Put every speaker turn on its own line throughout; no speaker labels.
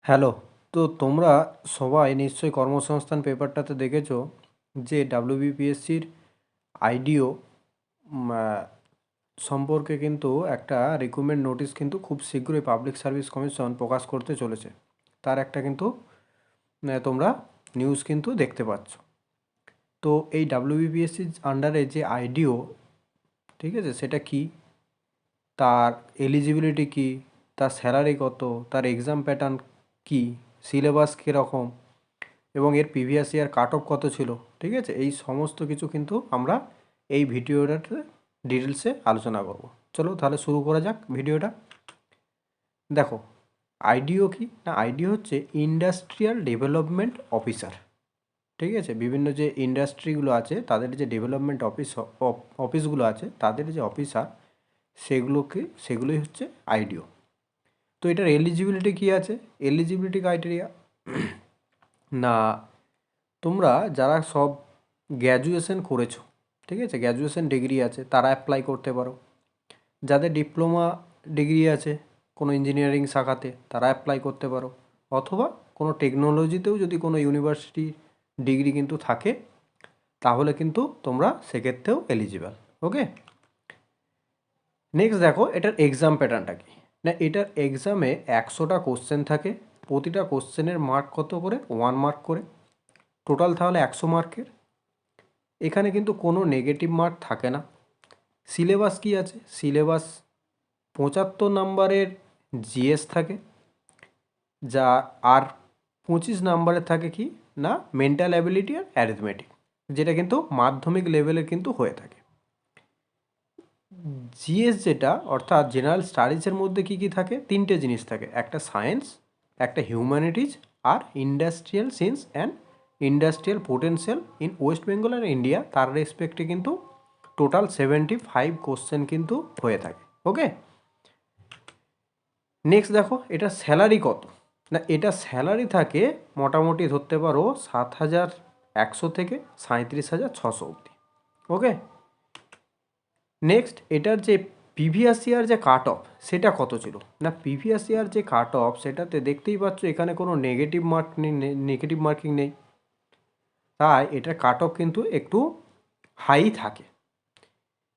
Hello. তো তোমরা সবাই নিশ্চয়ই কর্মসংস্থান পেপারটাতে দেখেছো যে ডাব্লিউবিপিএসসির আইডিও সম্পর্কে কিন্তু একটা রিক্রুটমেন্ট নোটিশ কিন্তু খুব শীঘ্রই পাবলিক সার্ভিস কমিশন প্রকাশ করতে চলেছে। তার একটা কিন্তু তোমরা নিউজ কিন্তু দেখতে পাচ্ছ। তো এই ডাব্লিউবিপিএসসির আন্ডারে যে আইডিও, ঠিক আছে, সেটা কি, তার এলিজিবিলিটি কি, তার স্যালারি কত, তার এক্সাম প্যাটার্ন কি, সিলেবাস কীরকম এবং এর প্রিভিয়াস ইয়ার কাট অফ কত ছিল, ঠিক আছে, এই সমস্ত কিছু কিন্তু আমরা এই ভিডিওটাতে ডিটেলসে আলোচনা করব। চলো তাহলে শুরু করা যাক ভিডিওটা। দেখো, আইডিও কি না, আইডিও হচ্ছে ইন্ডাস্ট্রিয়াল ডেভেলপমেন্ট অফিসার। ঠিক আছে, বিভিন্ন যে ইন্ডাস্ট্রিগুলো আছে তাদের যে ডেভেলপমেন্ট অফিসগুলো আছে তাদের যে অফিসার, সেগুলোই হচ্ছে আইডিও। তো এটার এলিজিবিলিটি কী আছে, এলিজিবিলিটি ক্রাইটেরিয়া না, তোমরা যারা সব গ্র্যাজুয়েশন করেছো, ঠিক আছে, গ্র্যাজুয়েশন ডিগ্রি আছে, তারা অ্যাপ্লাই করতে পারো। যাদের ডিপ্লোমা ডিগ্রি আছে কোনো ইঞ্জিনিয়ারিং শাখাতে, তারা অ্যাপ্লাই করতে পারো। অথবা কোনো টেকনোলজিতেও যদি কোনো ইউনিভার্সিটি ডিগ্রি কিন্তু থাকে, তাহলে কিন্তু তোমরা সেক্ষেত্রেও এলিজিবল। ওকে, নেক্সট দেখো এটার এক্সাম প্যাটার্নটা কি না, এটার এক্সামে 100টা কোশ্চেন থাকে। প্রতিটা কোশ্চেনের মার্ক কত করে, 1 মার্ক করে, টোটাল তাহলে 100 মার্কের। এখানে কিন্তু কোনো নেগেটিভ মার্ক থাকে না। সিলেবাস কি আছে, সিলেবাস 75 নাম্বারের জিএস থাকে, যা আর 25 নাম্বারের থাকে কি না মেন্টাল অ্যাবিলিটি আর অ্যারিথমেটিক, যেটা কিন্তু মাধ্যমিক লেভেলের কিন্তু হয়ে থাকে। জিএস যেটা অর্থাৎ জেনারেল স্টাডিজের মধ্যে কি কি থাকে, 3টে জিনিস থাকে, একটা সায়েন্স, একটা হিউম্যানিটিজ আর industrial science and industrial potential in West Bengal আর ইন্ডিয়া, তার রেসপেক্টে কিন্তু টোটাল 75 কোশ্চেন কিন্তু হয়ে থাকে। ওকে, নেক্সট দেখো এটা স্যালারি কত না, এটা স্যালারি থাকে মোটামুটি ধরতে পারো 7,100 থেকে 37,600 অবধি। ওকে, নেক্সট এটার যে প্রিভিয়াস ইয়ার যে কাট অফ সেটা কত ছিল না, প্রিভিয়াস ইয়ার যে কাট অফ সেটাতে দেখতেই পাচ্ছ এখানে কোনো নেগেটিভ মার্ক নেই, নেগেটিভ মার্কিং নেই, তাই এটার কাট অফ কিন্তু একটু হাই থাকে।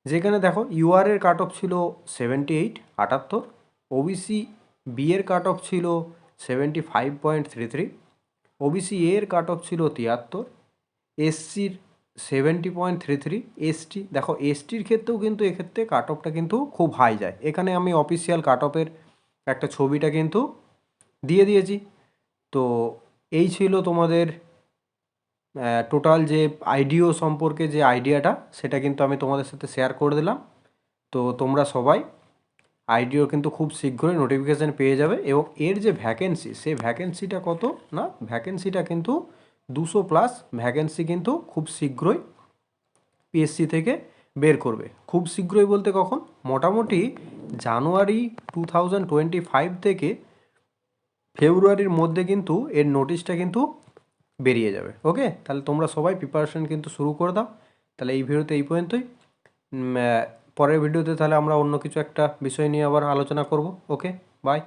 যেখানে দেখো ইউআর এর কাট অফ ছিল 78, 78, ওবিসি বি এর কাট অফ ছিল 75.33, ওবিসি এর কাট অফ ছিল 73, এসসির 70.33, এসটি দেখো এসটির ক্ষেত্রেও কিন্তু এক্ষেত্রে কাট অফটা কিন্তু খুব হাই যায়। এখানে আমি অফিসিয়াল কাট অফের একটা ছবিটা কিন্তু দিয়ে দিয়েছি। তো এই ছিল তোমাদের টোটাল যে আইডিও সম্পর্কে যে আইডিয়াটা, সেটা কিন্তু আমি তোমাদের সাথে শেয়ার করে দিলাম। তো তোমরা সবাই আইডিও কিন্তু খুব শীঘ্রই নোটিফিকেশান পেয়ে যাবে এবং এর যে ভ্যাকেন্সি, সেই ভ্যাকেন্সিটা কত না, ভ্যাকেন্সিটা কিন্তু 200+ ভ্যাকেন্সি কিন্তু খুব শীঘ্রই পিএসসি থেকে বের করবে। খুব শীঘ্রই বলতে কখন, মোটামুটি জানুয়ারি 2025 থেকে ফেব্রুয়ারির মধ্যে কিন্তু এর নোটিশটা কিন্তু বেরিয়ে যাবে। ওকে, তাহলে তোমরা সবাই প্রিপারেশন কিন্তু শুরু করে দাও। তাহলে এই ভিডিওতে এই পর্যন্তই। পরের ভিডিওতে তাহলে আমরা অন্য কিছু একটা বিষয় নিয়ে আবার আলোচনা করব। ওকে, বাই।